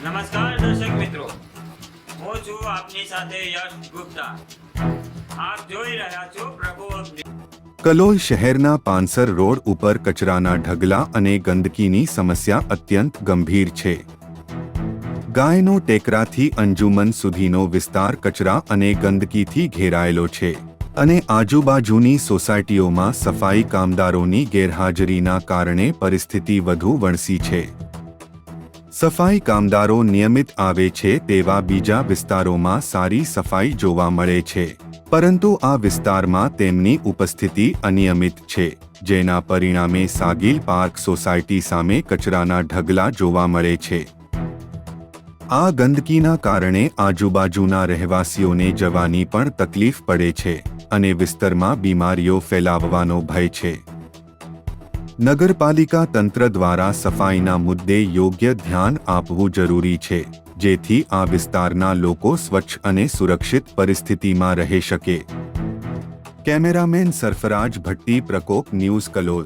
નમસ્કાર દર્શક મિત્રો, હું છું આપની સાથે યશ ગુપ્તા। આપ જોઈ રહ્યા છો પ્રભુ અગ્નિ। કલોલ શહેરના પાનસર રોડ ઉપર કચરાના ઢગલા અને ગંદકીની સમસ્યા અત્યંત ગંભીર છે। ગાયનો ટેકરાથી અંજુમન સુધીનો વિસ્તાર કચરા અને ગંદકીથી ઘેરાયેલો છે અને આજુબાજુની સોસાયટીઓમાં સફાઈ કામદારોની ગેરહાજરીના કારણે પરિસ્થિતિ વધુ વણસી છે। સફાઈ કામદારો નિયમિત આવે છે તેવા બીજા વિસ્તારોમાં સારી સફાઈ જોવા મળે છે, પરંતુ આ વિસ્તારમાં તેમની ઉપસ્થિતિ અનિયમિત છે, જેના પરિણામે સાગીલ પાર્ક સોસાયટી સામે કચરાના ઢગલા જોવા મળે છે। આ ગંદકીના કારણે આજુબાજુના રહેવાસીઓને જવાની પણ તકલીફ પડે છે અને વિસ્તારમાં બીમારીઓ ફેલાવવાનો ભય છે। નગરપાલિકા તંત્ર દ્વારા સફાઈના મુદ્દે યોગ્ય ધ્યાન આપવું જરૂરી છે, જેથી આ વિસ્તારના લોકો સ્વચ્છ અને સુરક્ષિત પરિસ્થિતિમાં રહી શકે। કેમેરામેન સરફરાજ ભટ્ટી, પ્રકોપ ન્યૂઝ, કલોલ।